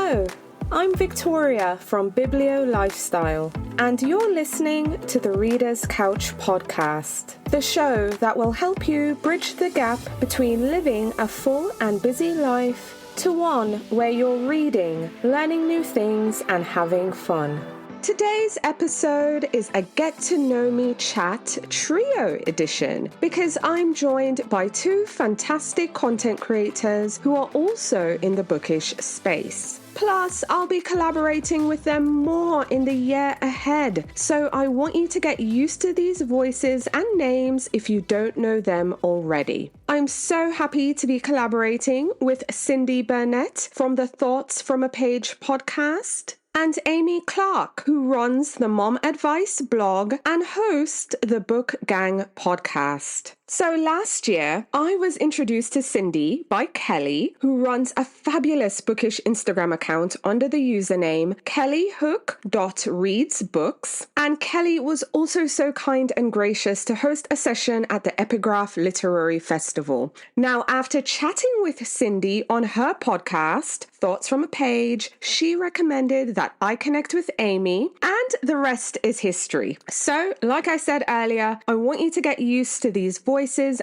Hello, I'm Victoria from Biblio Lifestyle, and you're listening to the Reader's Couch podcast, the show that will help you bridge the gap between living a full and busy life to one where you're reading, learning new things, and having fun. Today's episode is a Get to Know Me Chat Trio edition because I'm joined by two fantastic content creators who are also in the bookish space. Plus, I'll be collaborating with them more in the year ahead, so I want you to get used to these voices and names if you don't know them already. I'm so happy to be collaborating with Cindy Burnett from the Thoughts from a Page podcast, and Amy Clark, who runs the Mom Advice blog and hosts the Book Gang podcast. So last year, I was introduced to Cindy by Kelly, who runs a fabulous bookish Instagram account under the username kellyhook.readsbooks. And Kelly was also so kind and gracious to host a session at the Epigraph Literary Festival. Now, after chatting with Cindy on her podcast, Thoughts from a Page, she recommended that I connect with Amy, and the rest is history. So, like I said earlier, I want you to get used to these voices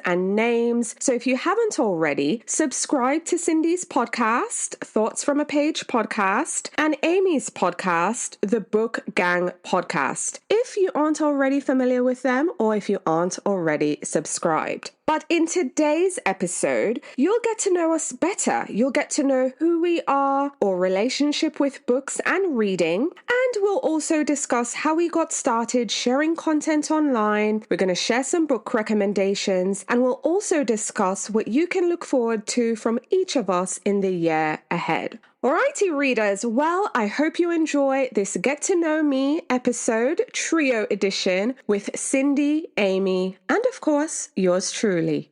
and names. So if you haven't already, subscribe to Cindy's podcast, Thoughts from a Page podcast, and Amy's podcast, the Book Gang podcast, if you aren't already familiar with them or if you aren't already subscribed. But in today's episode, you'll get to know us better. You'll get to know who we are, our relationship with books and reading, and we'll also discuss how we got started sharing content online. We're going to share some book recommendations, and we'll also discuss what you can look forward to from each of us in the year ahead. Alrighty, readers. Well, I hope you enjoy this Get to Know Me episode, trio edition, with Cindy, Amy, and of course, yours truly.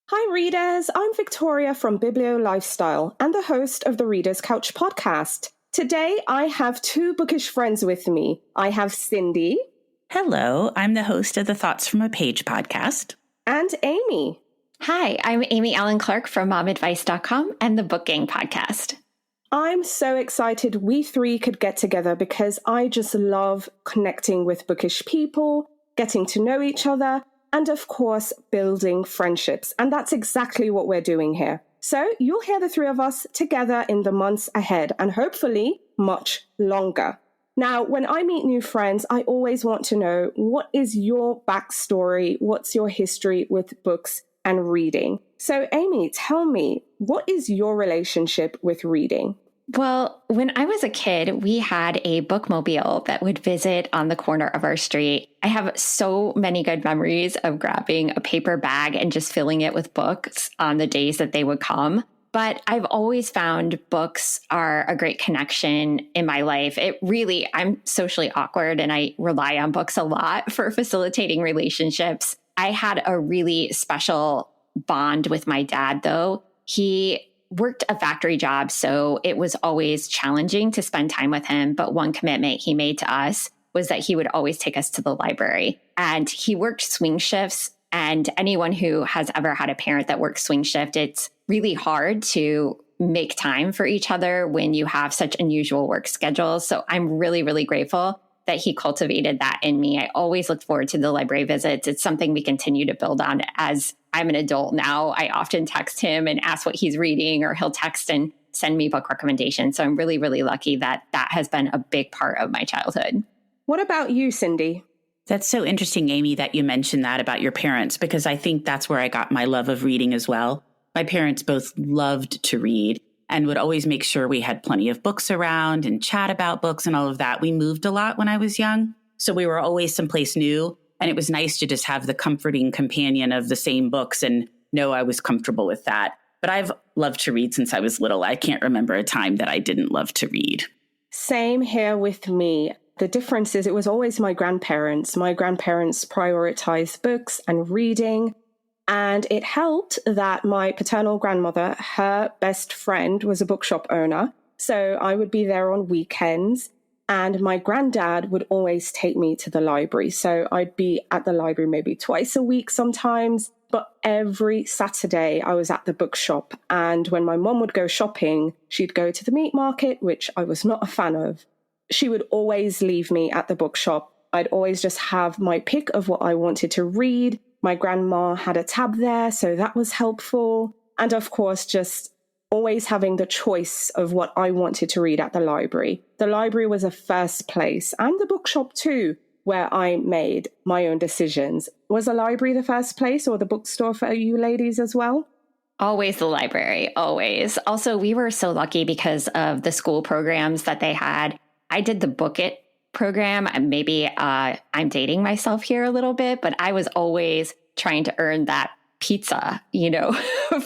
Hi, readers. I'm Victoria from Biblio Lifestyle and the host of the Reader's Couch podcast. Today, I have two bookish friends with me. I have Cindy. Hello, I'm the host of the Thoughts from a Page podcast. And Amy. Hi, I'm Amy Allen Clark from momadvice.com and the Book Gang podcast. I'm so excited we three could get together because I just love connecting with bookish people, getting to know each other, and of course, building friendships. And that's exactly what we're doing here. So you'll hear the three of us together in the months ahead and hopefully much longer. Now, when I meet new friends, I always want to know, what is your backstory? What's your history with books and reading? So, Amy, tell me, what is your relationship with reading? Well, when I was a kid, we had a bookmobile that would visit on the corner of our street. I have so many good memories of grabbing a paper bag and just filling it with books on the days that they would come. But I've always found books are a great connection in my life. I'm socially awkward and I rely on books a lot for facilitating relationships. I had a really special bond with my dad, though. He worked a factory job, so it was always challenging to spend time with him. But one commitment he made to us was that he would always take us to the library. And he worked swing shifts. And anyone who has ever had a parent that works swing shift, it's really hard to make time for each other when you have such unusual work schedules. So I'm really, really grateful that he cultivated that in me. I always look forward to the library visits. It's something we continue to build on as I'm an adult now. I often text him and ask what he's reading, or he'll text and send me book recommendations. So I'm really, really lucky that that has been a big part of my childhood. What about you, Cindy? That's so interesting, Amy, that you mentioned that about your parents, because I think that's where I got my love of reading as well. My parents both loved to read and would always make sure we had plenty of books around and chat about books and all of that. We moved a lot when I was young, so we were always someplace new. And it was nice to just have the comforting companion of the same books and know I was comfortable with that. But I've loved to read since I was little. I can't remember a time that I didn't love to read. Same here with me. The difference is it was always my grandparents. My grandparents prioritized books and reading. And it helped that my paternal grandmother, her best friend, was a bookshop owner. So I would be there on weekends. And my granddad would always take me to the library. So I'd be at the library maybe twice a week sometimes. But every Saturday I was at the bookshop. And when my mom would go shopping, she'd go to the meat market, which I was not a fan of. She would always leave me at the bookshop. I'd always just have my pick of what I wanted to read. My grandma had a tab there, so that was helpful. And of course, just always having the choice of what I wanted to read at the library. The library was a first place, and the bookshop too, where I made my own decisions. Was the library the first place, or the bookstore for you ladies as well? Always the library, always. Also, we were so lucky because of the school programs that they had. I did the Book It program. Maybe I'm dating myself here a little bit, but I was always trying to earn that pizza,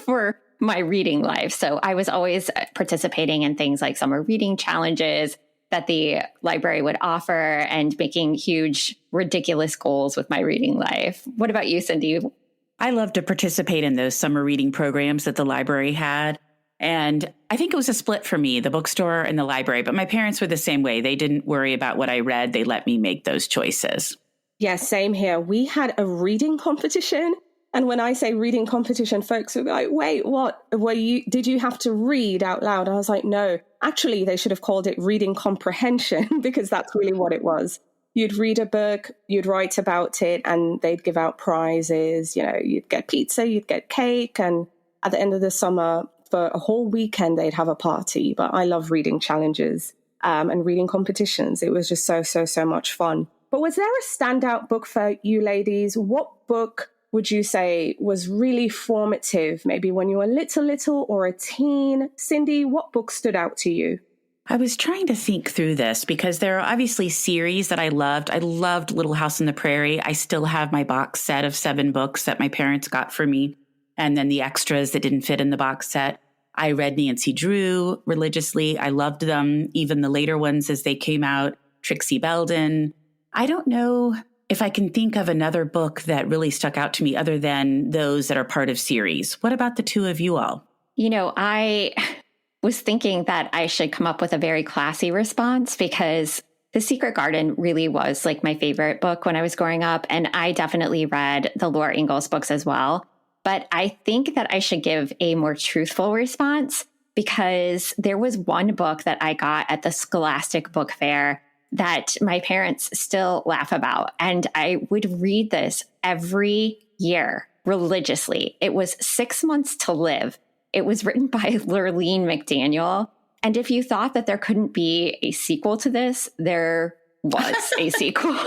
for my reading life. So I was always participating in things like summer reading challenges that the library would offer and making huge, ridiculous goals with my reading life. What about you, Cindy? I love to participate in those summer reading programs that the library had. And I think it was a split for me, the bookstore and the library. But my parents were the same way. They didn't worry about what I read. They let me make those choices. Yeah, same here. We had a reading competition. And when I say reading competition, folks would be like, wait, what? Did you have to read out loud? I was like, no, actually, they should have called it reading comprehension because that's really what it was. You'd read a book, you'd write about it, and they'd give out prizes. You'd get pizza, you'd get cake. And at the end of the summer, for a whole weekend, they'd have a party. But I love reading challenges and reading competitions. It was just so much fun. But was there a standout book for you ladies? What book would you say was really formative, maybe when you were little or a teen? Cindy, what book stood out to you? I was trying to think through this because there are obviously series that I loved. I loved Little House on the Prairie. I still have my box set of 7 books that my parents got for me, and then the extras that didn't fit in the box set. I read Nancy Drew religiously. I loved them, even the later ones as they came out. Trixie Belden. I don't know if I can think of another book that really stuck out to me other than those that are part of series. What about the two of you all? I was thinking that I should come up with a very classy response because The Secret Garden really was like my favorite book when I was growing up. And I definitely read the Laura Ingalls books as well. But I think that I should give a more truthful response because there was one book that I got at the Scholastic Book Fair that my parents still laugh about. And I would read this every year religiously. It was 6 Months to Live. It was written by Lurleen McDaniel. And if you thought that there couldn't be a sequel to this, there was a sequel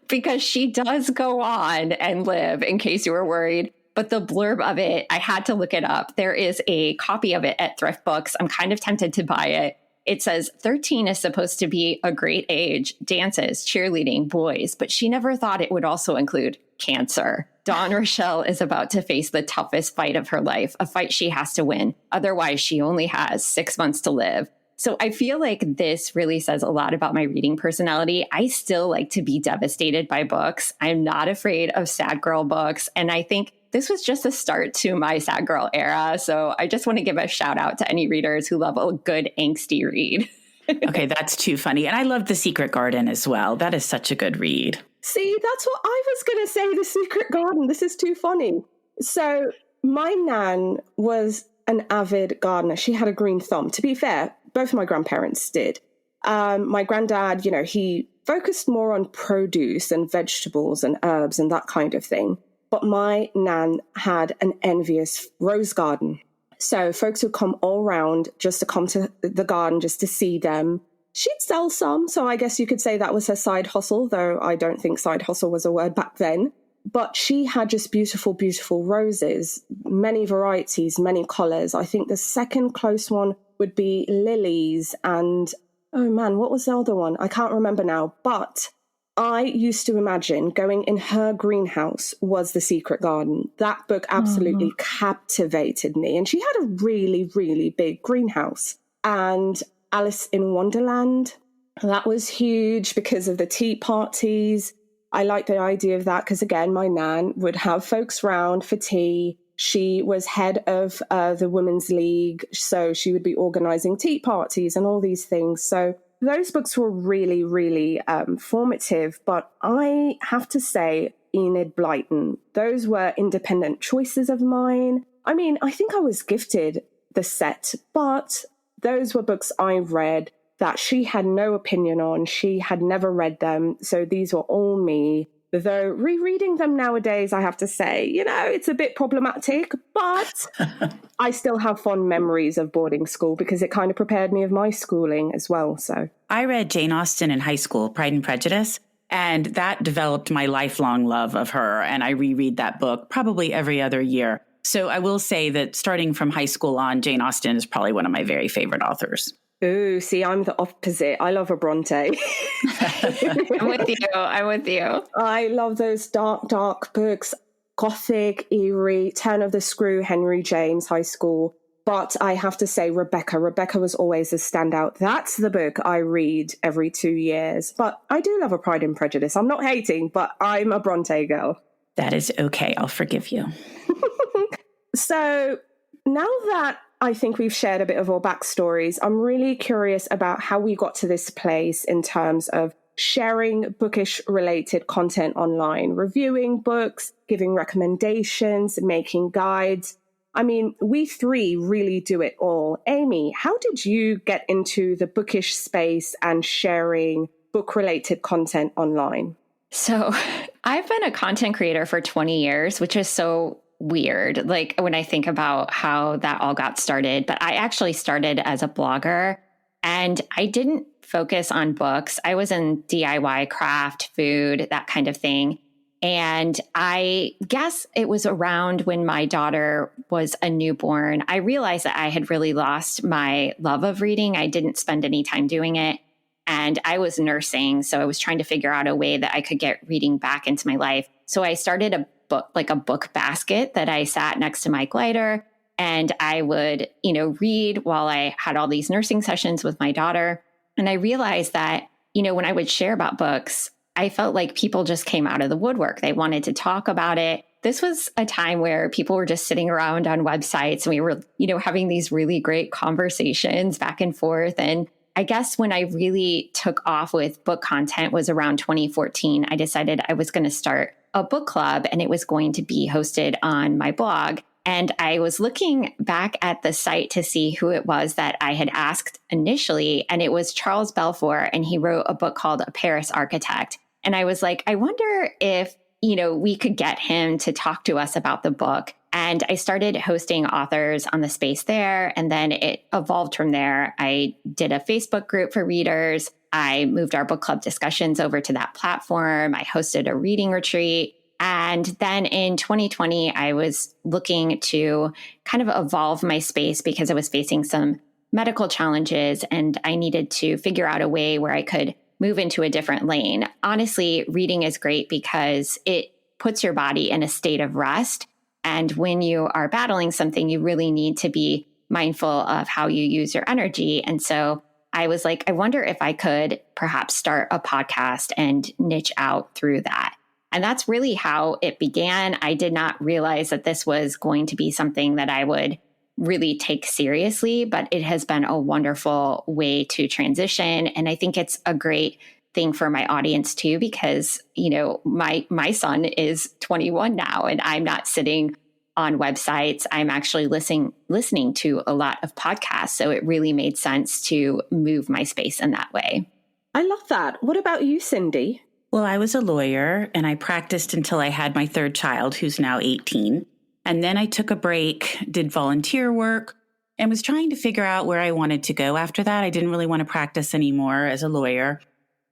because she does go on and live, in case you were worried. But the blurb of it, I had to look it up. There is a copy of it at Thrift Books. I'm kind of tempted to buy it. It says 13 is supposed to be a great age, dances, cheerleading, boys, but she never thought it would also include cancer. Dawn Rochelle is about to face the toughest fight of her life, a fight she has to win. Otherwise, she only has 6 months to live. So I feel like this really says a lot about my reading personality. I still like to be devastated by books. I'm not afraid of sad girl books. And I think this was just a start to my sad girl era. So I just want to give a shout out to any readers who love a good angsty read. Okay, that's too funny. And I love The Secret Garden as well. That is such a good read. See, that's what I was going to say, The Secret Garden. This is too funny. So my nan was an avid gardener. She had a green thumb. To be fair, both my grandparents did. My granddad, he focused more on produce and vegetables and herbs and that kind of thing. But my nan had an envious rose garden. So folks would come all around just to come to the garden, just to see them. She'd sell some. So I guess you could say that was her side hustle, though I don't think side hustle was a word back then. But she had just beautiful, beautiful roses, many varieties, many colors. I think the second close one would be lilies. And, oh man, what was the other one? I can't remember now. But I used to imagine going in her greenhouse was The Secret Garden. That book absolutely captivated me. And she had a really, really big greenhouse. And Alice in Wonderland, that was huge because of the tea parties. I like the idea of that because, again, my nan would have folks round for tea. She was head of the Women's League, so she would be organizing tea parties and all these things. So those books were really, really formative. But I have to say, Enid Blyton, those were independent choices of mine. I mean, I think I was gifted the set, but those were books I read that she had no opinion on. She had never read them. So these were all me. Though rereading them nowadays, I have to say, it's a bit problematic, but I still have fond memories of boarding school because it kind of prepared me of my schooling as well. So I read Jane Austen in high school, Pride and Prejudice, and that developed my lifelong love of her. And I reread that book probably every other year. So I will say that starting from high school on, Jane Austen is probably one of my very favorite authors. Ooh, see, I'm the opposite. I love a Bronte. I'm with you. I love those dark, dark books. Gothic, eerie, Turn of the Screw, Henry James, high school. But I have to say, Rebecca. Rebecca was always a standout. That's the book I read every 2 years. But I do love a Pride and Prejudice. I'm not hating, but I'm a Bronte girl. That is okay. I'll forgive you. So now that I think we've shared a bit of our backstories, I'm really curious about how we got to this place in terms of sharing bookish related content online, reviewing books, giving recommendations, making guides. I mean, we three really do it all. Amy, how did you get into the bookish space and sharing book related content online? So I've been a content creator for 20 years, which is so weird. Like when I think about how that all got started, but I actually started as a blogger and I didn't focus on books. I was in DIY, craft, food, that kind of thing. And I guess it was around when my daughter was a newborn, I realized that I had really lost my love of reading. I didn't spend any time doing it. And I was nursing. So I was trying to figure out a way that I could get reading back into my life. So I started a book basket that I sat next to my glider. And I would, read while I had all these nursing sessions with my daughter. And I realized that, when I would share about books, I felt like people just came out of the woodwork. They wanted to talk about it. This was a time where people were just sitting around on websites and we were, having these really great conversations back and forth. And I guess when I really took off with book content was around 2014. I decided I was going to start a book club and it was going to be hosted on my blog. And I was looking back at the site to see who it was that I had asked initially. And it was Charles Belfour, and he wrote a book called A Paris Architect. And I was like, I wonder if, we could get him to talk to us about the book. And I started hosting authors on the space there. And then it evolved from there. I did a Facebook group for readers. I moved our book club discussions over to that platform. I hosted a reading retreat. And then in 2020, I was looking to kind of evolve my space because I was facing some medical challenges and I needed to figure out a way where I could move into a different lane. Honestly, reading is great because it puts your body in a state of rest. And when you are battling something, you really need to be mindful of how you use your energy. And so I was like, I wonder if I could perhaps start a podcast and niche out through that. And that's really how it began. I did not realize that this was going to be something that I would really take seriously, but it has been a wonderful way to transition. And I think it's a great thing for my audience too, because, my son is 21 now and I'm not sitting on websites. I'm actually listening to a lot of podcasts. So it really made sense to move my space in that way. I love that. What about you, Cindy? Well, I was a lawyer and I practiced until I had my third child, who's now 18. And then I took a break, did volunteer work, and was trying to figure out where I wanted to go after that. I didn't really want to practice anymore as a lawyer.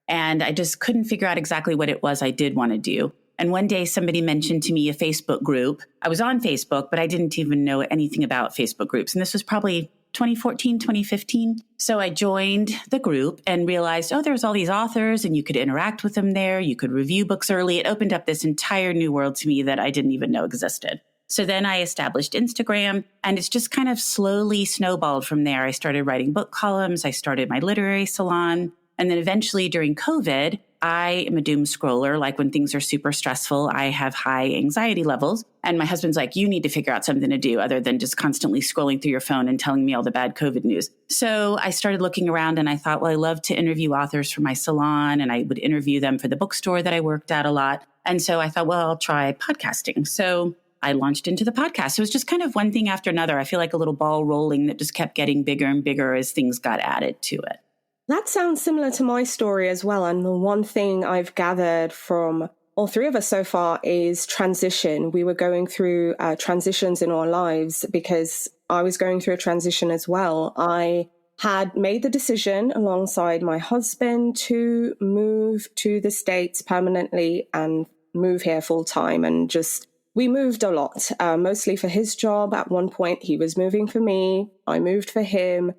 And I just couldn't figure out exactly what it was I did want to do. And one day somebody mentioned to me a Facebook group. I was on Facebook, but I didn't even know anything about Facebook groups. And this was probably 2014, 2015. So I joined the group and realized, there's all these authors and you could interact with them there. You could review books early. It opened up this entire new world to me that I didn't even know existed. So then I established Instagram and it's just kind of slowly snowballed from there. I started writing book columns. I started my literary salon. And then eventually during COVID, I am a doom scroller. Like when things are super stressful, I have high anxiety levels. And my husband's like, you need to figure out something to do other than just constantly scrolling through your phone and telling me all the bad COVID news. So I started looking around and I thought, well, I love to interview authors for my salon, and I would interview them for the bookstore that I worked at a lot. And so I thought, well, I'll try podcasting. So I launched into the podcast. It was just kind of one thing after another. I feel like a little ball rolling that just kept getting bigger and bigger as things got added to it. That sounds similar to my story as well. And the one thing I've gathered from all three of us so far is transition. We were going through transitions in our lives because I was going through a transition as well. I had made the decision alongside my husband to move to the States permanently and move here full time. And we moved a lot, mostly for his job. At one point, he was moving for me. I moved for him.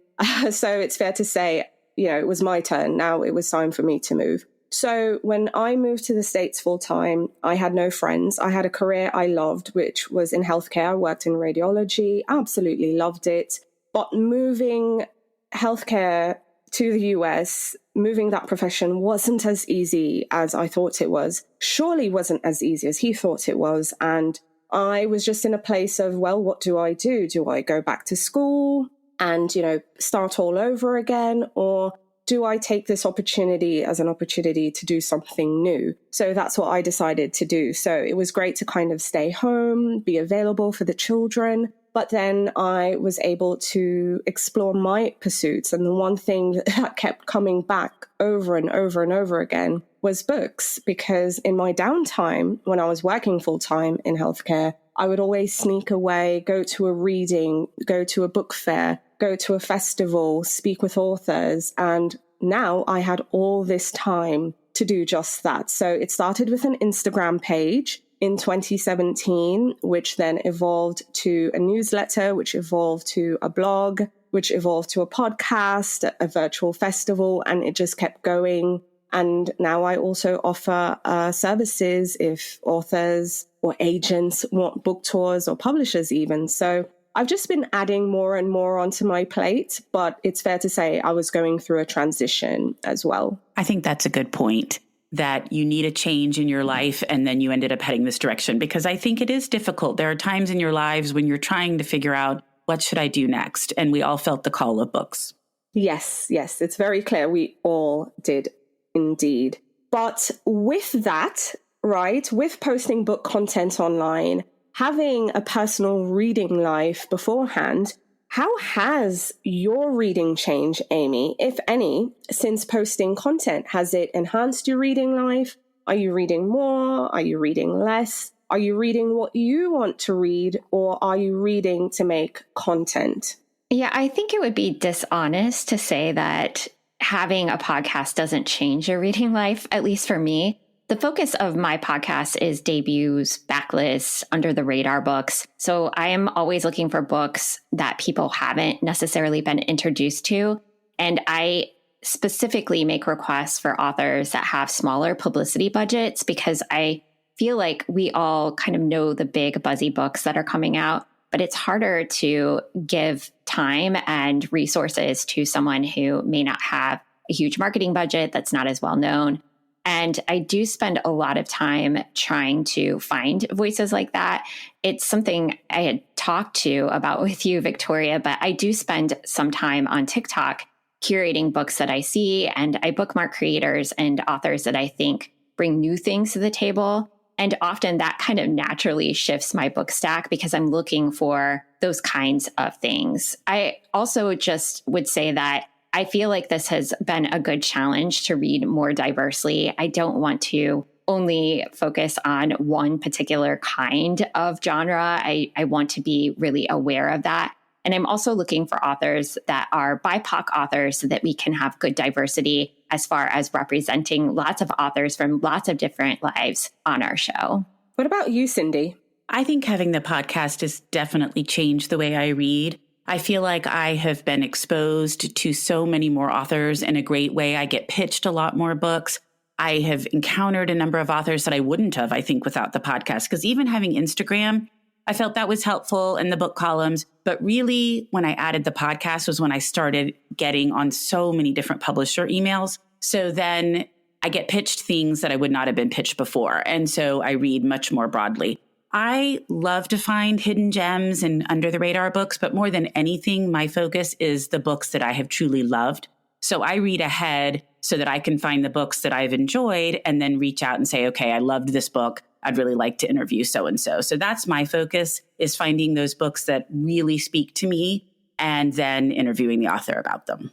So it's fair to say, it was my turn. Now it was time for me to move. So when I moved to the States full time, I had no friends. I had a career I loved, which was in healthcare. I worked in radiology, absolutely loved it. But moving healthcare to the US, moving that profession wasn't as easy as I thought it was. Surely wasn't as easy as he thought it was. And I was just in a place of, well, what do I do? Do I go back to school and, start all over again? Or do I take this opportunity as an opportunity to do something new? So that's what I decided to do. So it was great to kind of stay home, be available for the children. But then I was able to explore my pursuits. And the one thing that kept coming back over and over and over again was books. Because in my downtime, when I was working full time in healthcare, I would always sneak away, go to a reading, go to a book fair, go to a festival, speak with authors. And now I had all this time to do just that. So it started with an Instagram page in 2017, which then evolved to a newsletter, which evolved to a blog, which evolved to a podcast, a virtual festival, and it just kept going. And now I also offer services if authors or agents want book tours or publishers even. So I've just been adding more and more onto my plate, but it's fair to say I was going through a transition as well. I think that's a good point, that you need a change in your life and then you ended up heading this direction, because I think it is difficult. There are times in your lives when you're trying to figure out, what should I do next? And we all felt the call of books. Yes, it's very clear. We all did indeed. But with that, right, with posting book content online, having a personal reading life beforehand, how has your reading changed, Amy, if any, since posting content? Has it enhanced your reading life? Are you reading more? Are you reading less? Are you reading what you want to read, or are you reading to make content? Yeah, I think it would be dishonest to say that having a podcast doesn't change your reading life, at least for me. The focus of my podcast is debuts, backlists, under the radar books. So I am always looking for books that people haven't necessarily been introduced to. And I specifically make requests for authors that have smaller publicity budgets, because I feel like we all kind of know the big buzzy books that are coming out, but it's harder to give time and resources to someone who may not have a huge marketing budget, that's not as well known. And I do spend a lot of time trying to find voices like that. It's something I had talked to about with you, Victoria, but I do spend some time on TikTok curating books that I see, and I bookmark creators and authors that I think bring new things to the table. And often that kind of naturally shifts my book stack because I'm looking for those kinds of things. I also just would say that I feel like this has been a good challenge to read more diversely. I don't want to only focus on one particular kind of genre. I want to be really aware of that. And I'm also looking for authors that are BIPOC authors so that we can have good diversity as far as representing lots of authors from lots of different lives on our show. What about you, Cindy? I think having the podcast has definitely changed the way I read. I feel like I have been exposed to so many more authors in a great way. I get pitched a lot more books. I have encountered a number of authors that I wouldn't have, I think, without the podcast. Because even having Instagram, I felt that was helpful in the book columns. But really, when I added the podcast was when I started getting on so many different publisher emails. So then I get pitched things that I would not have been pitched before. And so I read much more broadly. I love to find hidden gems and under the radar books, but more than anything, my focus is the books that I have truly loved. So I read ahead so that I can find the books that I've enjoyed and then reach out and say, okay, I loved this book. I'd really like to interview so-and-so. So that's my focus, is finding those books that really speak to me and then interviewing the author about them.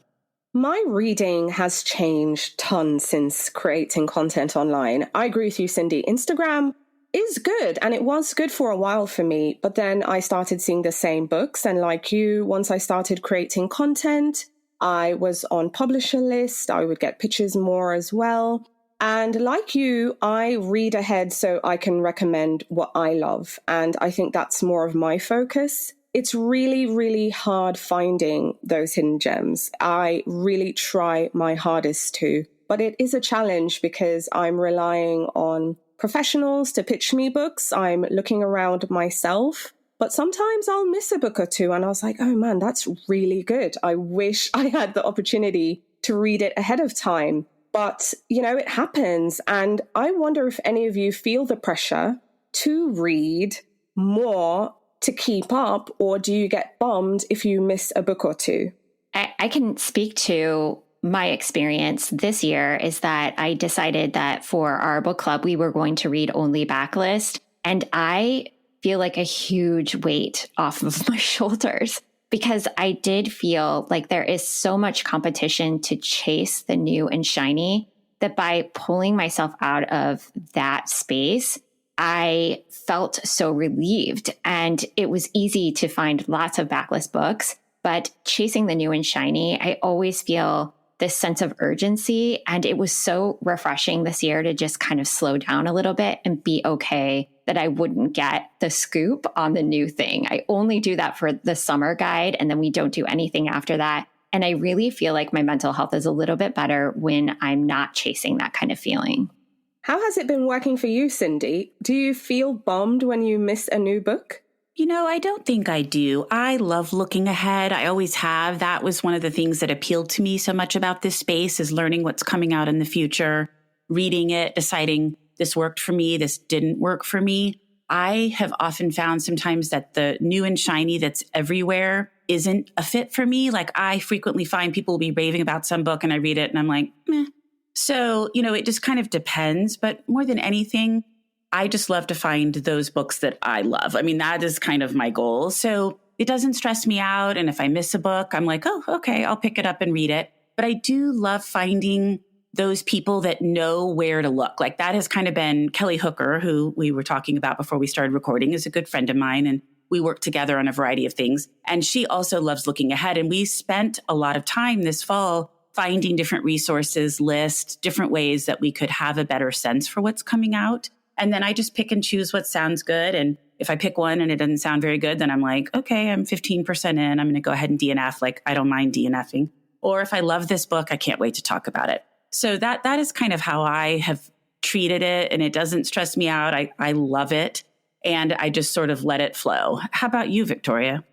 My reading has changed tons since creating content online. I agree with you, Cindy. Instagram is good, and it was good for a while for me, but then I started seeing the same books. And like you, once I started creating content, I was on publisher list. I would get pitches more as well. And like you, I read ahead so I can recommend what I love. And I think that's more of my focus. It's really, really hard finding those hidden gems. I really try my hardest to, but it is a challenge because I'm relying on professionals to pitch me books. I'm looking around myself, but sometimes I'll miss a book or two and I was like, oh man, that's really good. I wish I had the opportunity to read it ahead of time. But, it happens. And I wonder if any of you feel the pressure to read more to keep up, or do you get bummed if you miss a book or two? I can speak to my experience this year is that I decided that for our book club, we were going to read only BACKLIST. And I feel like a huge weight off of my shoulders because I did feel like there is so much competition to chase the new and shiny that by pulling myself out of that space, I felt so relieved. And it was easy to find lots of backlist books, but chasing the new and shiny, I always feel this sense of urgency. And it was so refreshing this year to just kind of slow down a little bit and be okay that I wouldn't get the scoop on the new thing. I only do that for the summer guide, and then we don't do anything after that. And I really feel like my mental health is a little bit better when I'm not chasing that kind of feeling. How has it been working for you, Cindy? Do you feel bummed when you miss a new book? I don't think I do. I love looking ahead. I always have. That was one of the things that appealed to me so much about this space, is learning what's coming out in the future, reading it, deciding this worked for me, this didn't work for me. I have often found sometimes that the new and shiny that's everywhere isn't a fit for me. Like, I frequently find people will be raving about some book and I read it and I'm like, meh. So, it just kind of depends. But more than anything, I just love to find those books that I love. I mean, that is kind of my goal. So it doesn't stress me out. And if I miss a book, I'm like, oh, okay, I'll pick it up and read it. But I do love finding those people that know where to look. Like, that has kind of been Kelly Hooker, who we were talking about before we started recording, is a good friend of mine. And we work together on a variety of things. And she also loves looking ahead. And we spent a lot of time this fall finding different resources, lists, different ways that we could have a better sense for what's coming out. And then I just pick and choose what sounds good. And if I pick one and it doesn't sound very good, then I'm like, okay, I'm 15% in. I'm going to go ahead and DNF. Like, I don't mind DNFing. Or if I love this book, I can't wait to talk about it. So that is kind of how I have treated it. And it doesn't stress me out. I love it. And I just sort of let it flow. How about you, Victoria?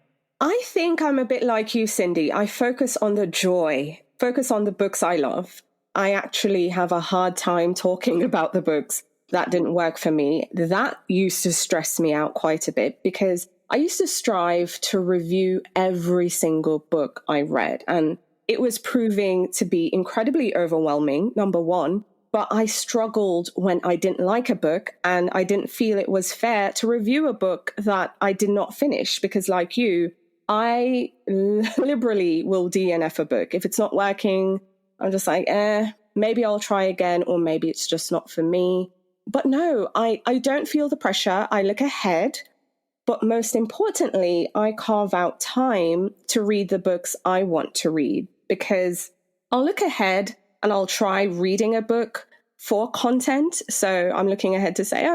I think I'm a bit like you, Cindy. I focus on the joy, focus on the books I love. I actually have a hard time talking about the books that didn't work for me. That used to stress me out quite a bit because I used to strive to review every single book I read. And it was proving to be incredibly overwhelming, number one. But I struggled when I didn't like a book and I didn't feel it was fair to review a book that I did not finish because, like you, I liberally will DNF a book. If it's not working, I'm just like, maybe I'll try again, or maybe it's just not for me. But no, I don't feel the pressure. I look ahead. But most importantly, I carve out time to read the books I want to read, because I'll look ahead and I'll try reading a book for content. So I'm looking ahead to say,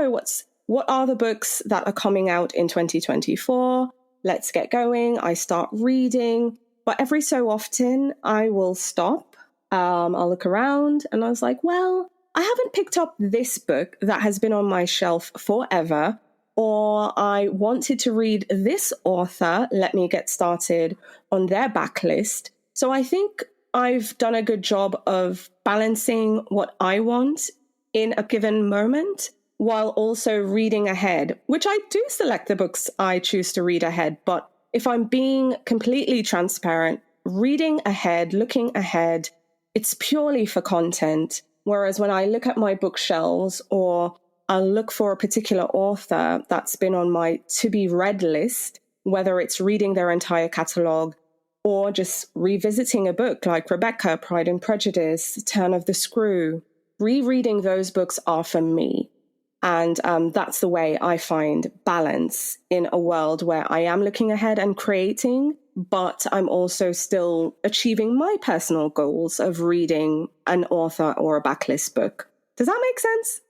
what are the books that are coming out in 2024? Let's get going. I start reading. But every so often, I will stop. I'll look around and I was like, well, I haven't picked up this book that has been on my shelf forever, or I wanted to read this author. Let me get started on their backlist. So I think I've done a good job of balancing what I want in a given moment while also reading ahead, which I do select the books I choose to read ahead. But if I'm being completely transparent, reading ahead, looking ahead, it's purely for content. Whereas when I look at my bookshelves or I'll look for a particular author that's been on my to be read list, whether it's reading their entire catalogue or just revisiting a book like Rebecca, Pride and Prejudice, Turn of the Screw. Rereading those books are for me. And that's the way I find balance in a world where I am looking ahead and creating, but I'm also still achieving my personal goals of reading an author or a backlist book. Does that make sense?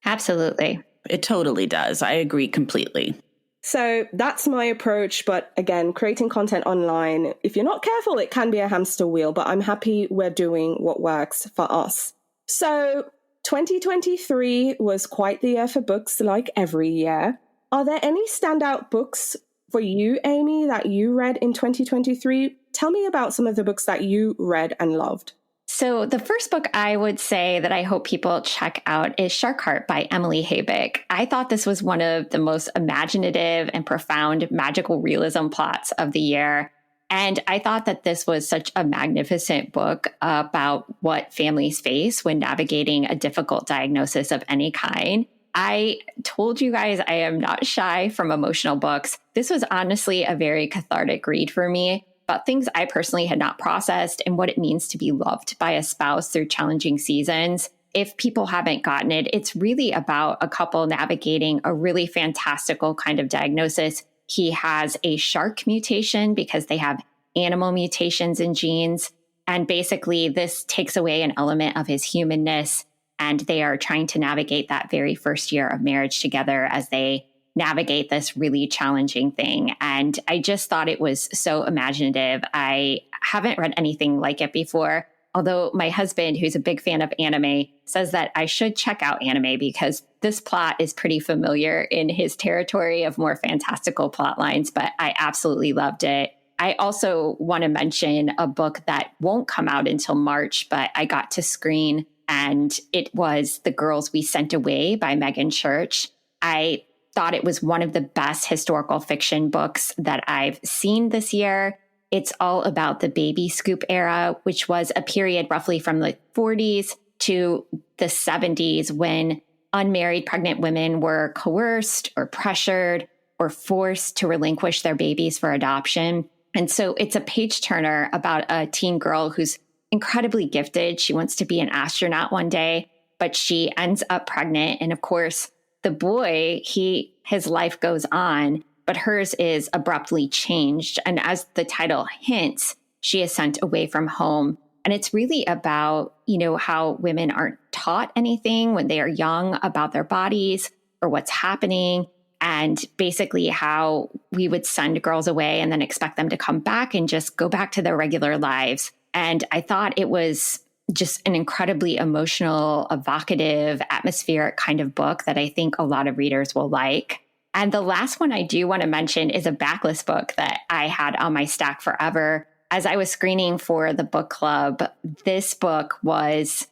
Absolutely. It totally does. I agree completely. So that's my approach. But again, creating content online, if you're not careful, it can be a hamster wheel, but I'm happy we're doing what works for us. So 2023 was quite the year for books, like every year. Are there any standout books for you, Amy, that you read in 2023? Tell me about some of the books that you read and loved. So the first book I would say that I hope people check out is Shark Heart by Emily Haybick. I thought this was one of the most imaginative and profound magical realism plots of the year. And I thought that this was such a magnificent book about what families face when navigating a difficult diagnosis of any kind. I told you guys I am not shy from emotional books. This was honestly a very cathartic read for me about things I personally had not processed and what it means to be loved by a spouse through challenging seasons. If people haven't gotten it, it's really about a couple navigating a really fantastical kind of diagnosis. He has a shark mutation because they have animal mutations in genes. And basically, this takes away an element of his humanness. And they are trying to navigate that very first year of marriage together as they navigate this really challenging thing. And I just thought it was so imaginative. I haven't read anything like it before, although my husband, who's a big fan of anime, says that I should check out anime because this plot is pretty familiar in his territory of more fantastical plot lines, but I absolutely loved it. I also want to mention a book that won't come out until March, but I got to screen, and it was The Girls We Sent Away by Megan Church. I thought it was one of the best historical fiction books that I've seen this year. It's all about the baby scoop era, which was a period roughly from the 40s to the 70s when unmarried pregnant women were coerced or pressured or forced to relinquish their babies for adoption. And so it's a page turner about a teen girl who's incredibly gifted. She wants to be an astronaut one day, but she ends up pregnant. And of course, the boy, his life goes on, but hers is abruptly changed. And as the title hints, she is sent away from home. And it's really about, how women aren't taught anything when they are young about their bodies or what's happening. And basically how we would send girls away and then expect them to come back and just go back to their regular lives. And I thought it was just an incredibly emotional, evocative, atmospheric kind of book that I think a lot of readers will like. And the last one I do want to mention is a backlist book that I had on my stack forever. As I was screening for the book club, this book was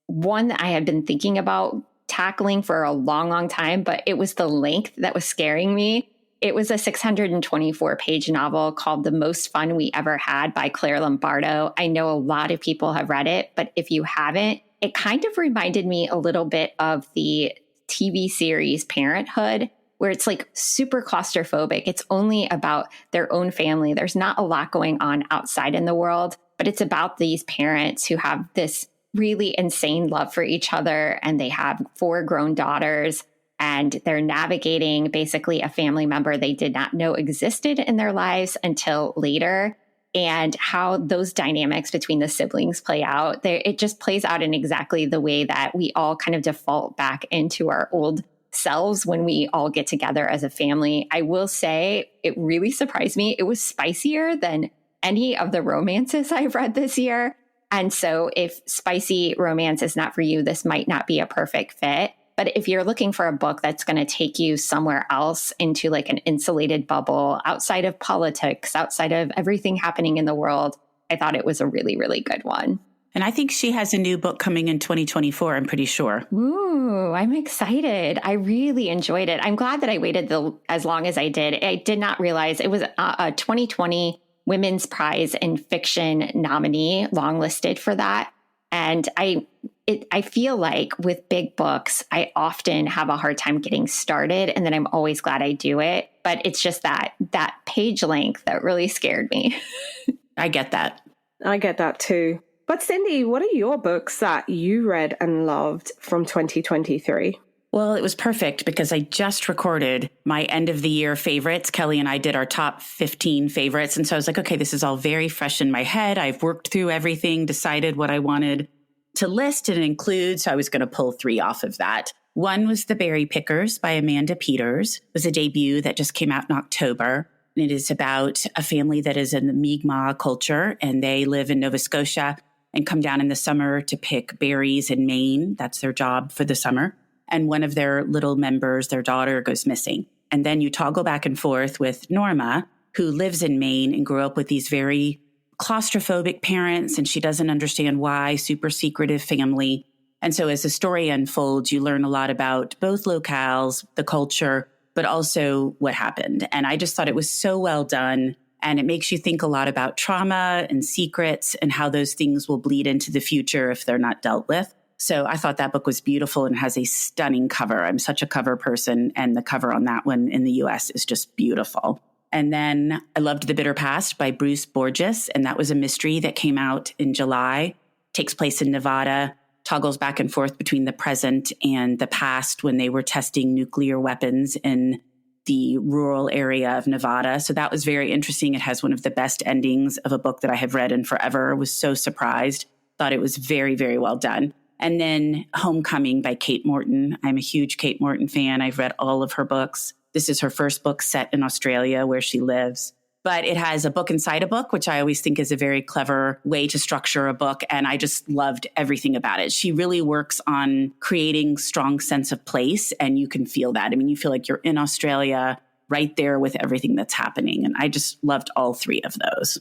one that I had been thinking about tackling for a long, long time, but it was the length that was scaring me. It was a 624-page novel called The Most Fun We Ever Had by Claire Lombardo. I know a lot of people have read it, but if you haven't, it kind of reminded me a little bit of the TV series Parenthood, where it's like super claustrophobic. It's only about their own family. There's not a lot going on outside in the world, but it's about these parents who have this really insane love for each other, and they have 4 grown daughters. And they're navigating basically a family member they did not know existed in their lives until later, and how those dynamics between the siblings play out. It just plays out in exactly the way that we all kind of default back into our old selves when we all get together as a family. I will say it really surprised me. It was spicier than any of the romances I've read this year. And so if spicy romance is not for you, this might not be a perfect fit. But if you're looking for a book that's going to take you somewhere else into like an insulated bubble outside of politics, outside of everything happening in the world, I thought it was a really, really good one. And I think she has a new book coming in 2024, I'm pretty sure. Ooh, I'm excited. I really enjoyed it. I'm glad that I waited as long as I did. I did not realize it was a 2020 Women's Prize in Fiction nominee, longlisted for that. And I feel like with big books, I often have a hard time getting started, and then I'm always glad I do it. But it's just that page length that really scared me. I get that. I get that too. But Cindy, what are your books that you read and loved from 2023? Well, it was perfect because I just recorded my end of the year favorites. Kelly and I did our top 15 favorites. And so I was like, okay, this is all very fresh in my head. I've worked through everything, decided what I wanted to list and include. So I was going to pull 3 off of that. One was The Berry Pickers by Amanda Peters. It was a debut that just came out in October. And it is about a family that is in the Mi'kmaq culture, and they live in Nova Scotia and come down in the summer to pick berries in Maine. That's their job for the summer. And one of their little members, their daughter, goes missing. And then you toggle back and forth with Norma, who lives in Maine and grew up with these very claustrophobic parents, and she doesn't understand why, super secretive family. And so as the story unfolds, you learn a lot about both locales, the culture, but also what happened. And I just thought it was so well done. And it makes you think a lot about trauma and secrets and how those things will bleed into the future if they're not dealt with. So I thought that book was beautiful and has a stunning cover. I'm such a cover person, and the cover on that one in the US is just beautiful. And then I loved The Bitter Past by Bruce Borges, and that was a mystery that came out in July, takes place in Nevada, toggles back and forth between the present and the past when they were testing nuclear weapons in the rural area of Nevada. So that was very interesting. It has one of the best endings of a book that I have read in forever. I was so surprised. Thought it was very, very well done. And then Homecoming by Kate Morton. I'm a huge Kate Morton fan. I've read all of her books. This is her first book set in Australia where she lives. But it has a book inside a book, which I always think is a very clever way to structure a book. And I just loved everything about it. She really works on creating strong sense of place. And you can feel that. I mean, you feel like you're in Australia right there with everything that's happening. And I just loved all 3 of those.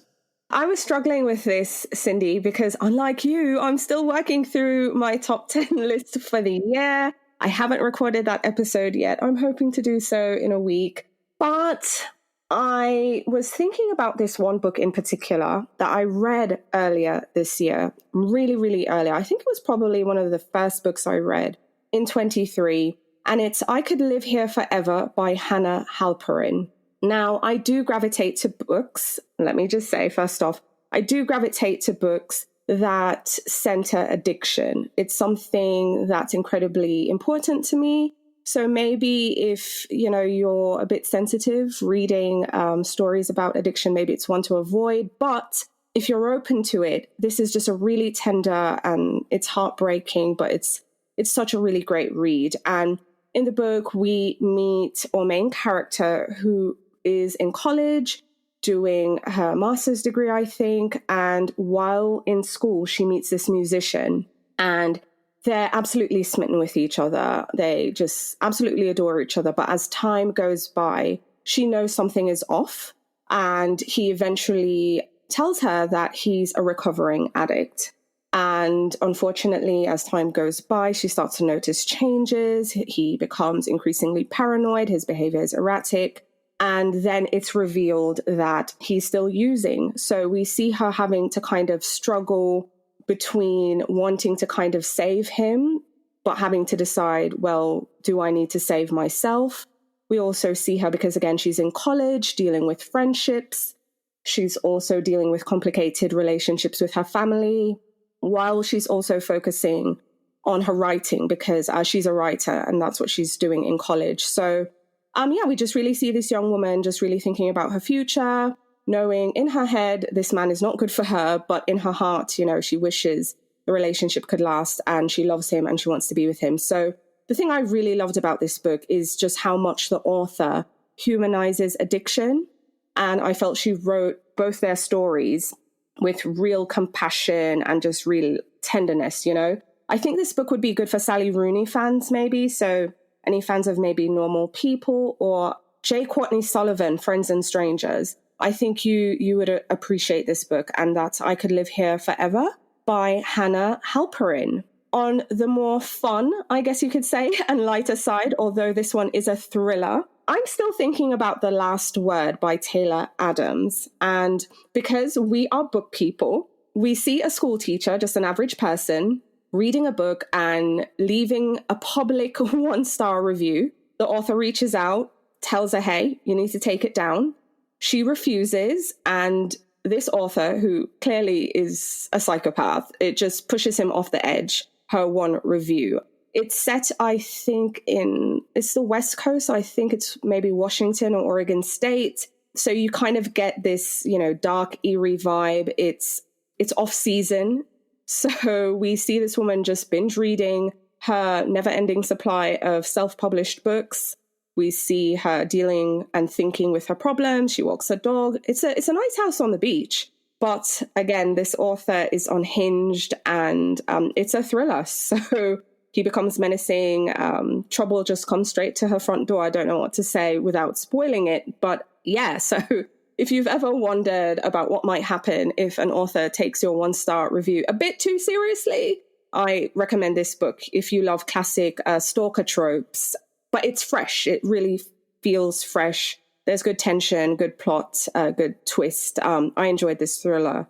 I was struggling with this, Cindy, because unlike you, I'm still working through my top 10 list for the year. I haven't recorded that episode yet. I'm hoping to do so in a week. But I was thinking about this one book in particular that I read earlier this year, really, really early. I think it was probably one of the first books I read in 23. And it's I Could Live Here Forever by Hannah Halperin. Now, I do gravitate to books. Let me just say, first off, I do gravitate to books that center addiction. It's something that's incredibly important to me. So maybe if, you're a bit sensitive reading stories about addiction, maybe it's one to avoid. But if you're open to it, this is just a really tender, and it's heartbreaking, but it's such a really great read. And in the book, we meet our main character who is in college doing her master's degree, I think. And while in school, she meets this musician, and they're absolutely smitten with each other. They just absolutely adore each other. But as time goes by, she knows something is off. And he eventually tells her that he's a recovering addict. And unfortunately, as time goes by, she starts to notice changes. He becomes increasingly paranoid. His behavior is erratic. And then it's revealed that he's still using. So we see her having to kind of struggle between wanting to kind of save him, but having to decide, well, do I need to save myself? We also see her, because again, she's in college, dealing with friendships. She's also dealing with complicated relationships with her family, while she's also focusing on her writing, because she's a writer and that's what she's doing in college. So we just really see this young woman just really thinking about her future, knowing in her head, this man is not good for her, but in her heart, she wishes the relationship could last and she loves him and she wants to be with him. So the thing I really loved about this book is just how much the author humanizes addiction. And I felt she wrote both their stories with real compassion and just real tenderness, I think this book would be good for Sally Rooney fans, maybe. So any fans of maybe Normal People, or J. Courtney Sullivan, Friends and Strangers. I think you would appreciate this book, and that's I Could Live Here Forever by Hannah Halperin. On the more fun, I guess you could say, and lighter side, although this one is a thriller, I'm still thinking about The Last Word by Taylor Adams. And because we are book people, we see a school teacher, just an average person, reading a book and leaving a public 1-star review. The author reaches out, tells her, hey, you need to take it down. She refuses, and this author, who clearly is a psychopath, it just pushes him off the edge, her one review. It's set, I think, it's the West Coast. So I think it's maybe Washington or Oregon State. So you kind of get this, dark, eerie vibe. It's off season. So we see this woman just binge reading her never-ending supply of self-published books. We see her dealing and thinking with her problems. She walks her dog. It's a nice house on the beach. But again, this author is unhinged, and it's a thriller. So he becomes menacing. Trouble just comes straight to her front door. I don't know what to say without spoiling it. But yeah, so if you've ever wondered about what might happen if an author takes your 1-star review a bit too seriously, I recommend this book if you love classic stalker tropes. But it's fresh. It really feels fresh. There's good tension, good plot, good twist. I enjoyed this thriller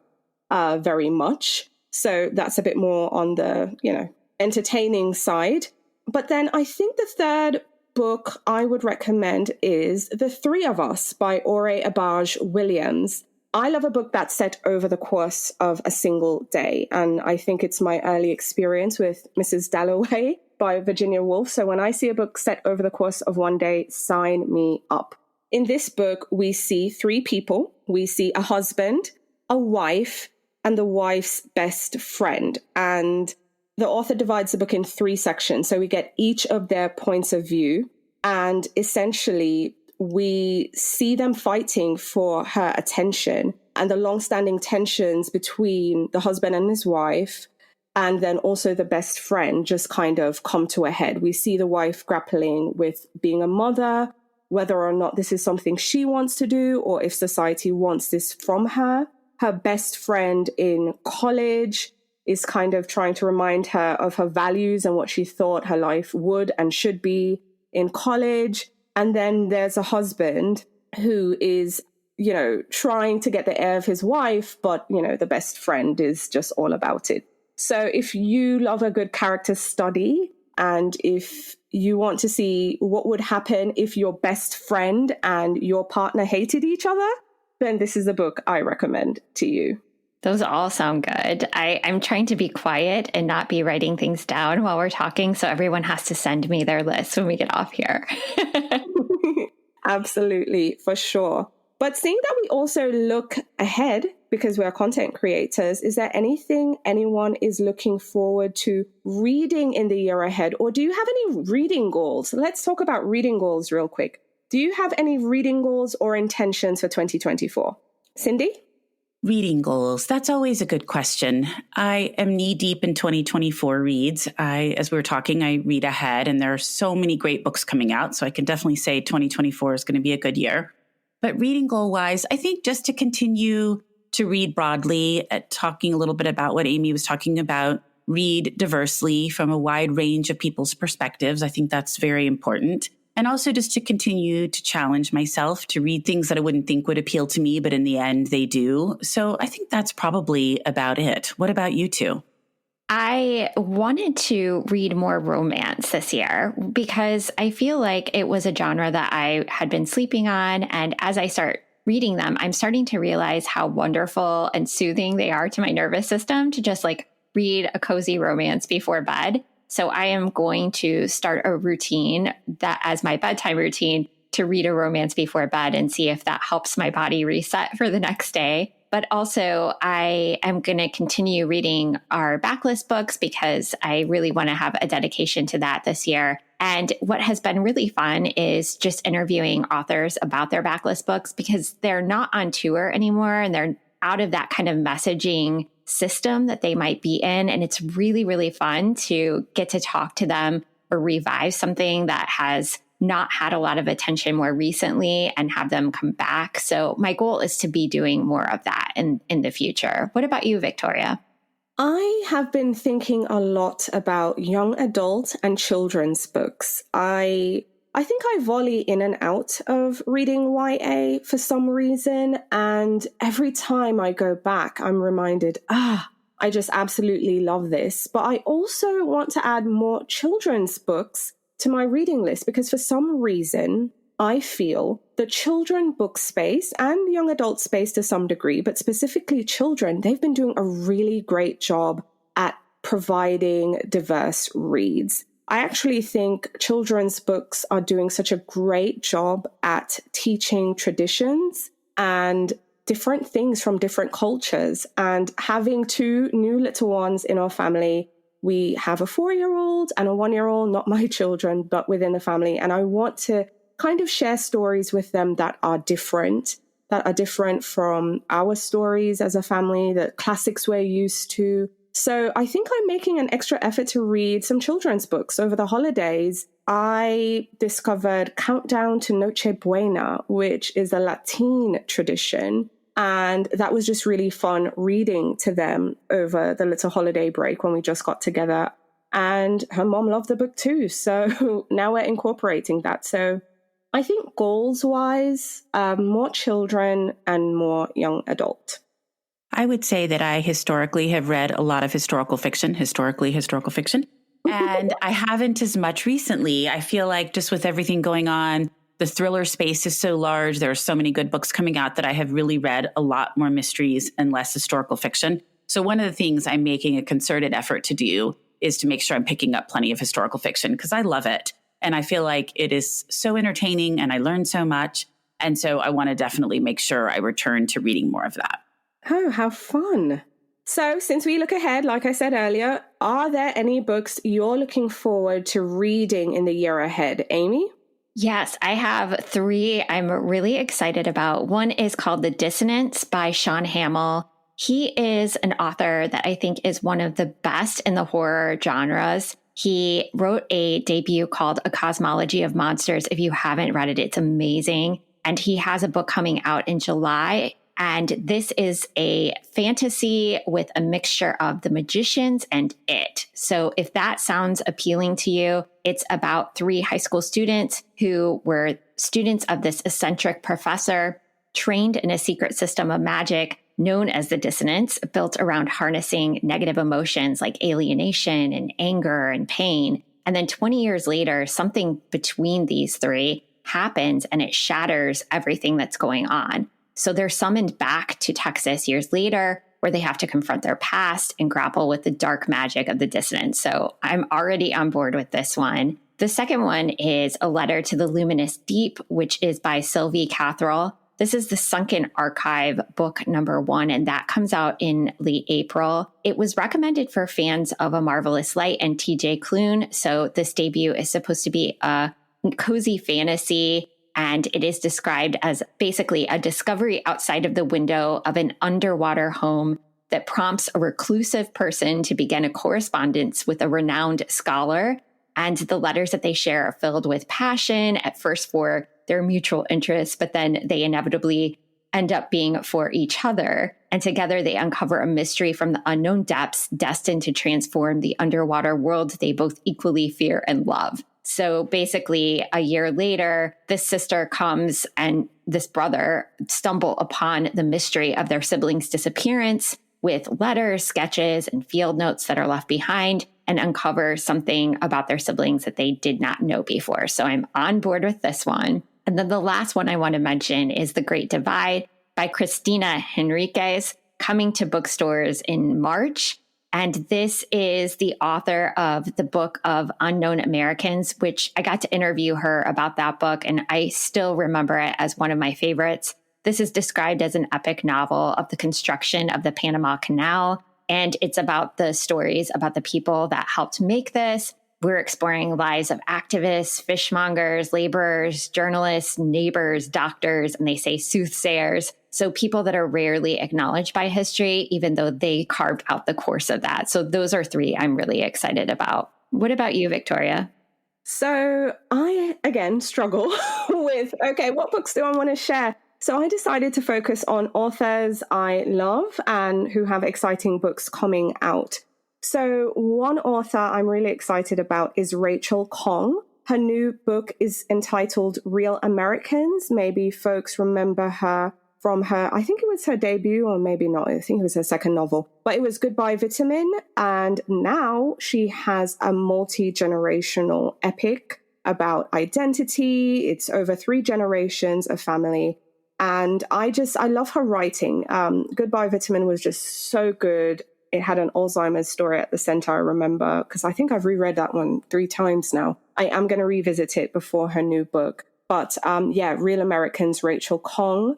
very much. So that's a bit more on the, entertaining side. But then I think the third book I would recommend is The Three of Us by Ore Abaj Williams. I love a book that's set over the course of a single day. And I think it's my early experience with Mrs. Dalloway by Virginia Woolf. So when I see a book set over the course of one day, sign me up. In this book, we see 3 people. We see a husband, a wife, and the wife's best friend. And the author divides the book in 3 sections. So we get each of their points of view. And essentially, we see them fighting for her attention and the long-standing tensions between the husband and his wife, and then also the best friend, just kind of come to a head. We see the wife grappling with being a mother, whether or not this is something she wants to do or if society wants this from her. Her best friend in college is kind of trying to remind her of her values and what she thought her life would and should be in college. And then there's a husband who is, trying to get the ear of his wife, but, the best friend is just all about it. So if you love a good character study, and if you want to see what would happen if your best friend and your partner hated each other, then this is a book I recommend to you. Those all sound good. I'm trying to be quiet and not be writing things down while we're talking, so everyone has to send me their list when we get off here. Absolutely, for sure. But seeing that we also look ahead, because we're content creators, is there anything anyone is looking forward to reading in the year ahead? Or do you have any reading goals? Let's talk about reading goals real quick. Do you have any reading goals or intentions for 2024? Cindy? Reading goals. That's always a good question. I am knee deep in 2024 reads. As we were talking, I read ahead, and there are so many great books coming out. So I can definitely say 2024 is going to be a good year. But reading goal wise, I think just to continue to read broadly, talking a little bit about what Amy was talking about, read diversely from a wide range of people's perspectives. I think that's very important. And also just to continue to challenge myself to read things that I wouldn't think would appeal to me, but in the end they do. So I think that's probably about it. What about you two? I wanted to read more romance this year because I feel like it was a genre that I had been sleeping on. And as I start reading them, I'm starting to realize how wonderful and soothing they are to my nervous system to just read a cozy romance before bed. So I am going to start a routine that as my bedtime routine to read a romance before bed and see if that helps my body reset for the next day. But also I am going to continue reading our backlist books because I really want to have a dedication to that this year. And what has been really fun is just interviewing authors about their backlist books because they're not on tour anymore and they're out of that kind of messaging system that they might be in. And it's really, really fun to get to talk to them or revive something that has not had a lot of attention more recently and have them come back. So my goal is to be doing more of that in the future. What about you, Victoria? I have been thinking a lot about young adult and children's books. I think I volley in and out of reading YA for some reason. And every time I go back, I'm reminded, I just absolutely love this. But I also want to add more children's books to my reading list because for some reason, I feel the children book space and young adult space to some degree, but specifically children, they've been doing a really great job at providing diverse reads. I actually think children's books are doing such a great job at teaching traditions and different things from different cultures. And having two new little ones in our family, we have a 4-year-old and a 1-year-old, not my children, but within the family. And I want to kind of share stories with them that are different from our stories as a family, the classics we're used to. So I think I'm making an extra effort to read some children's books over the holidays. I discovered Countdown to Noche Buena, which is a Latin tradition. And that was just really fun reading to them over the little holiday break when we just got together. And her mom loved the book too. So now we're incorporating that. So I think goals-wise, more children and more young adult. I would say that I historically have read a lot of historical fiction. And I haven't as much recently. I feel like just with everything going on, the thriller space is so large. There are so many good books coming out that I have really read a lot more mysteries and less historical fiction. So one of the things I'm making a concerted effort to do is to make sure I'm picking up plenty of historical fiction because I love it. And I feel like it is so entertaining and I learn so much. And so I want to definitely make sure I return to reading more of that. Oh, how fun. So since we look ahead, like I said earlier, are there any books you're looking forward to reading in the year ahead? Amy? Yes, I have 3 I'm really excited about. One is called The Dissonance by Sean Hamill. He is an author that I think is one of the best in the horror genres. He wrote a debut called A Cosmology of Monsters. If you haven't read it, it's amazing. And he has a book coming out in July. And this is a fantasy with a mixture of The Magicians and It. So if that sounds appealing to you, it's about 3 high school students who were students of this eccentric professor, trained in a secret system of magic known as the Dissonance, built around harnessing negative emotions like alienation and anger and pain. And then 20 years later, something between these 3 happens and it shatters everything that's going on. So they're summoned back to Texas years later, where they have to confront their past and grapple with the dark magic of the Dissonance. So I'm already on board with this one. The second one is A Letter to the Luminous Deep, which is by Sylvie Catherall. This is the Sunken Archive book number 1, and that comes out in late April. It was recommended for fans of A Marvelous Light and TJ Klune. So this debut is supposed to be a cozy fantasy, and it is described as basically a discovery outside of the window of an underwater home that prompts a reclusive person to begin a correspondence with a renowned scholar. And the letters that they share are filled with passion, at first for their mutual interests, but then they inevitably end up being for each other. And together they uncover a mystery from the unknown depths destined to transform the underwater world they both equally fear and love. So basically, a year later, this sister comes and this brother stumble upon the mystery of their siblings' disappearance with letters, sketches, and field notes that are left behind, and uncover something about their siblings that they did not know before. So I'm on board with this one. And then the last one I want to mention is The Great Divide by Cristina Henriquez, coming to bookstores in March. And this is the author of the book of Unknown Americans, which I got to interview her about that book, and I still remember it as one of my favorites. This is described as an epic novel of the construction of the Panama Canal, and it's about the stories about the people that helped make this. We're exploring lives of activists, fishmongers, laborers, journalists, neighbors, doctors, and they say soothsayers. So people that are rarely acknowledged by history, even though they carved out the course of that. So those are 3 I'm really excited about. What about you, Victoria? So I, again, struggle with, okay, what books do I want to share? So I decided to focus on authors I love and who have exciting books coming out. So one author I'm really excited about is Rachel Khong. Her new book is entitled Real Americans. Maybe folks remember her from her, I think it was her debut, or maybe not. I think it was her second novel, but it was Goodbye Vitamin. And now she has a multi-generational epic about identity. It's over 3 generations of family. And I love her writing. Goodbye Vitamin was just so good. It had an Alzheimer's story at the center, I remember, because I think I've reread that one 3 times now. I am going to revisit it before her new book. But Real Americans, Rachel Khong.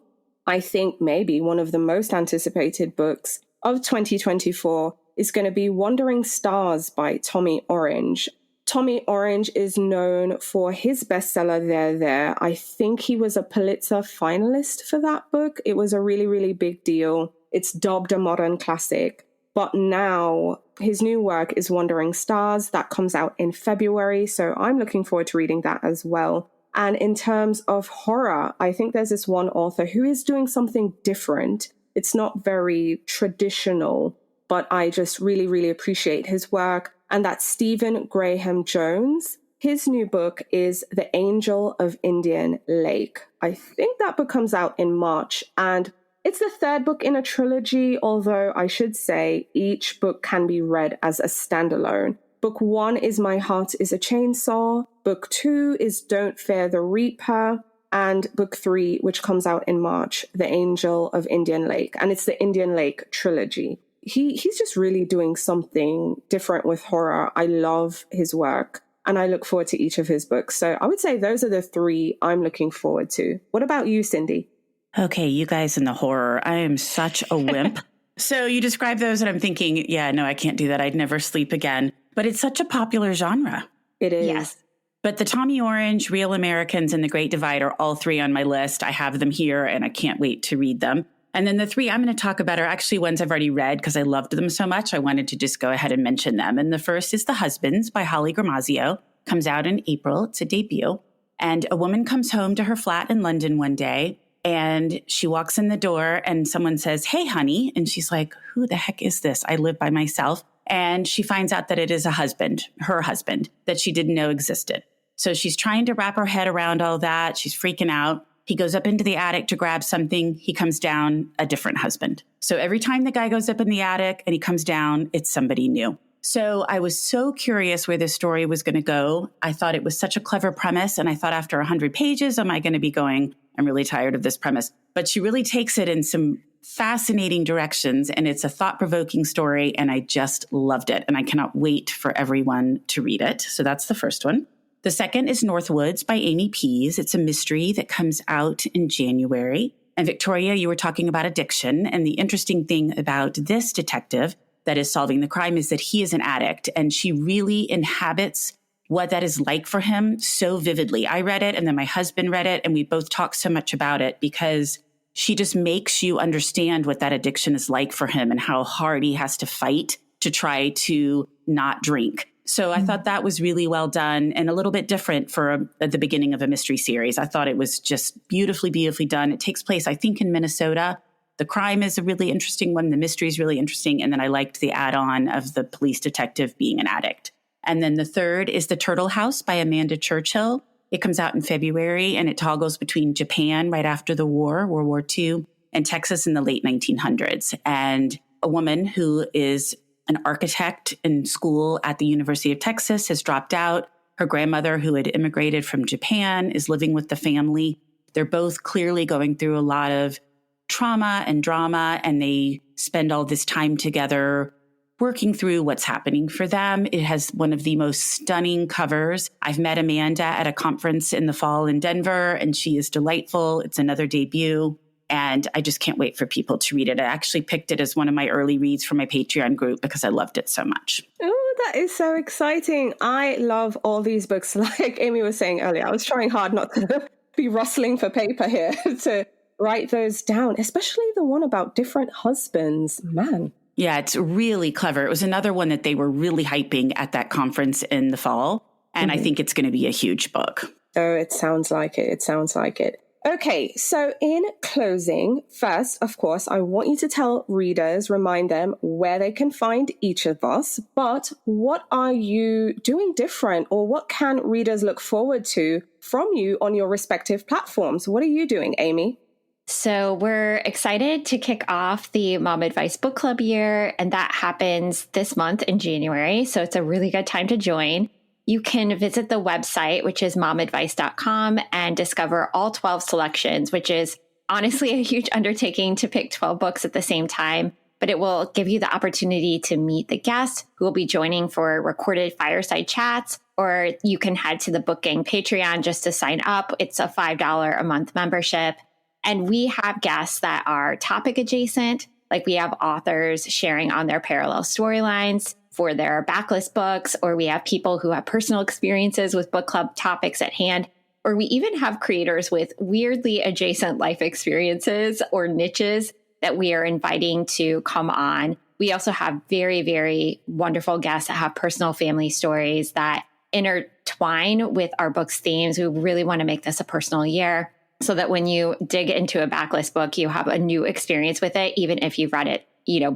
I think maybe one of the most anticipated books of 2024 is going to be Wandering Stars by Tommy Orange. Tommy Orange is known for his bestseller, There. I think he was a Pulitzer finalist for that book. It was a really, really big deal. It's dubbed a modern classic. But now his new work is Wandering Stars. That comes out in February. So I'm looking forward to reading that as well. And in terms of horror, I think there's this one author who is doing something different. It's not very traditional, but I just really, really appreciate his work. And that's Stephen Graham Jones. His new book is The Angel of Indian Lake. I think that book comes out in March. And it's the 3rd book in a trilogy, although I should say each book can be read as a standalone. Book 1 is My Heart is a Chainsaw. Book 2 is Don't Fear the Reaper. And book 3, which comes out in March, The Angel of Indian Lake. And it's the Indian Lake trilogy. He's just really doing something different with horror. I love his work and I look forward to each of his books. So I would say those are the 3 I'm looking forward to. What about you, Cindy? Okay, you guys in the horror. I am such a wimp. So you describe those and I'm thinking, yeah, no, I can't do that. I'd never sleep again. But it's such a popular genre. It is. Yes. But the Tommy Orange, Real Americans, and The Great Divide are all 3 on my list. I have them here and I can't wait to read them. And then the 3 I'm going to talk about are actually ones I've already read because I loved them so much. I wanted to just go ahead and mention them. And the first is The Husbands by Holly Gramazio. Comes out in April. It's a debut. And a woman comes home to her flat in London one day and she walks in the door and someone says, "Hey, honey." And she's like, "Who the heck is this? I live by myself." And she finds out that it is a husband, her husband, that she didn't know existed. So she's trying to wrap her head around all that. She's freaking out. He goes up into the attic to grab something. He comes down, a different husband. So every time the guy goes up in the attic and he comes down, it's somebody new. So I was so curious where this story was going to go. I thought it was such a clever premise. And I thought after 100 pages, am I going to be going, I'm really tired of this premise. But she really takes it in some fascinating directions. And it's a thought-provoking story. And I just loved it. And I cannot wait for everyone to read it. So that's the first one. The second is Northwoods by Amy Pease. It's a mystery that comes out in January. And Victoria, you were talking about addiction. And the interesting thing about this detective that is solving the crime is that he is an addict. And she really inhabits what that is like for him so vividly. I read it and then my husband read it and we both talked so much about it because she just makes you understand what that addiction is like for him and how hard he has to fight to try to not drink. So I thought that was really well done and a little bit different for the beginning of a mystery series. I thought it was just beautifully, beautifully done. It takes place, I think, in Minnesota. The crime is a really interesting one. The mystery is really interesting. And then I liked the add-on of the police detective being an addict. And then the third is The Turtle House by Amanda Churchill. It comes out in February and it toggles between Japan right after the war, World War II, and Texas in the late 1900s. And a woman who is an architect in school at the University of Texas has dropped out. Her grandmother, who had immigrated from Japan, is living with the family. They're both clearly going through a lot of trauma and drama, and they spend all this time together working through what's happening for them. It has one of the most stunning covers. I've met Amanda at a conference in the fall in Denver, and she is delightful. It's another debut. And I just can't wait for people to read it. I actually picked it as one of my early reads for my Patreon group because I loved it so much. Oh, that is so exciting. I love all these books. Like Amy was saying earlier, I was trying hard not to be rustling for paper here to write those down, especially the one about different husbands. Man. Yeah, it's really clever. It was another one that they were really hyping at that conference in the fall. And I think it's going to be a huge book. Oh, it sounds like it. It sounds like it. Okay, so in closing, first, of course, I want you to tell readers, remind them where they can find each of us, but what are you doing different, or what can readers look forward to from you on your respective platforms? What are you doing, Amy? So we're excited to kick off the Mom Advice Book Club year, and that happens this month in January. So it's a really good time to join. You can visit the website, which is momadvice.com, and discover all 12 selections, which is honestly a huge undertaking to pick 12 books at the same time. But it will give you the opportunity to meet the guests who will be joining for recorded fireside chats, or you can head to the Book Gang Patreon just to sign up. It's a $5 a month membership. And we have guests that are topic adjacent, like we have authors sharing on their parallel storylines for their backlist books, or we have people who have personal experiences with book club topics at hand, or we even have creators with weirdly adjacent life experiences or niches that we are inviting to come on. We also have very, very wonderful guests that have personal family stories that intertwine with our book's themes. We really want to make this a personal year so that when you dig into a backlist book, you have a new experience with it, even if you've read it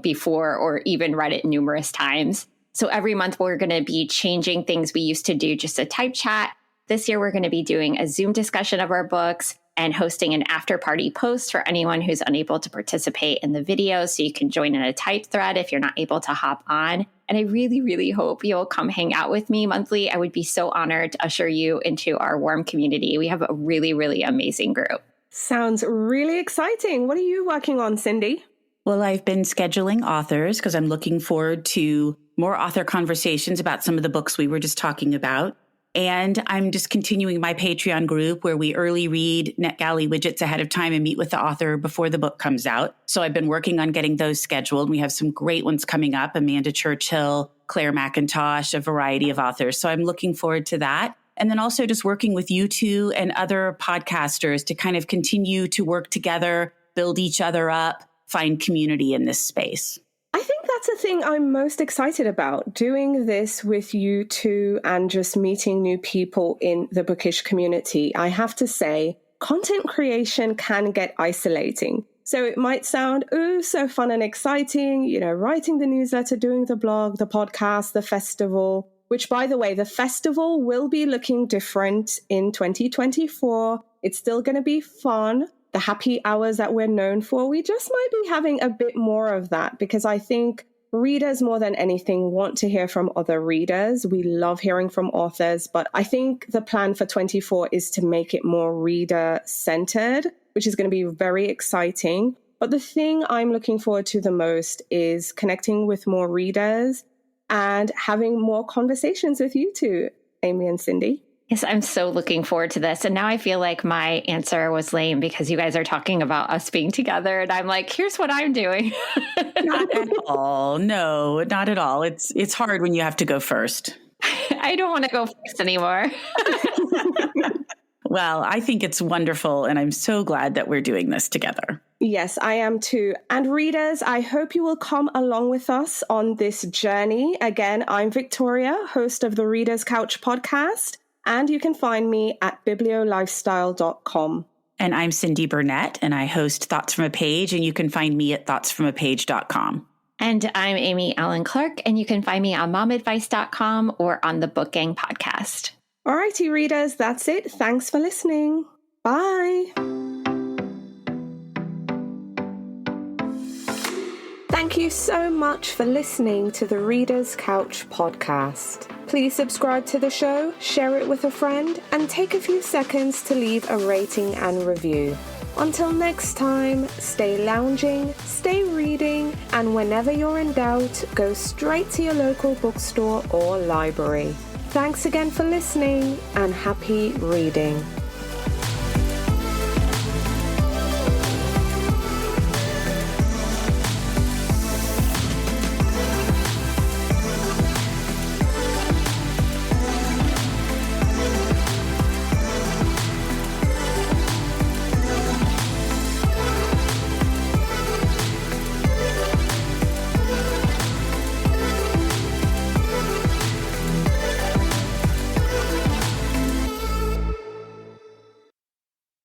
before, or even read it numerous times. So every month we're going to be changing things we used to do, just a type chat. This year we're going to be doing a Zoom discussion of our books and hosting an after party post for anyone who's unable to participate in the video. So you can join in a type thread if you're not able to hop on. And I really, really hope you'll come hang out with me monthly. I would be so honored to usher you into our warm community. We have a really, really amazing group. Sounds really exciting. What are you working on, Cindy? Well, I've been scheduling authors because I'm looking forward to more author conversations about some of the books we were just talking about. And I'm just continuing my Patreon group where we early read NetGalley widgets ahead of time and meet with the author before the book comes out. So I've been working on getting those scheduled. We have some great ones coming up: Amanda Churchill, Claire McIntosh, a variety of authors. So I'm looking forward to that. And then also just working with you two and other podcasters to kind of continue to work together, build each other up, find community in this space. I think that's the thing I'm most excited about, doing this with you two and just meeting new people in the bookish community. I have to say, content creation can get isolating. So it might sound, so fun and exciting, writing the newsletter, doing the blog, the podcast, the festival, which, by the way, the festival will be looking different in 2024. It's still going to be fun. The happy hours that we're known for, we just might be having a bit more of that, because I think readers more than anything want to hear from other readers. We love hearing from authors, but I think the plan for 24 is to make it more reader centered, which is going to be very exciting. But the thing I'm looking forward to the most is connecting with more readers and having more conversations with you two, Amy and Cindy. Yes, I'm so looking forward to this. And now I feel like my answer was lame because you guys are talking about us being together. And I'm like, here's what I'm doing. Not at all. No, not at all. It's hard when you have to go first. I don't want to go first anymore. Well, I think it's wonderful. And I'm so glad that we're doing this together. Yes, I am too. And readers, I hope you will come along with us on this journey. Again, I'm Victoria, host of the Reader's Couch podcast. And you can find me at bibliolifestyle.com. And I'm Cindy Burnett, and I host Thoughts from a Page, and you can find me at thoughtsfromapage.com. And I'm Amy Allen Clark, and you can find me on momadvice.com or on the Book Gang podcast. All righty, readers, that's it. Thanks for listening. Bye. Thank you so much for listening to the Reader's Couch podcast. Please subscribe to the show, share it with a friend, and take a few seconds to leave a rating and review. Until next time, stay lounging, stay reading, and whenever you're in doubt, go straight to your local bookstore or library. Thanks again for listening, and happy reading.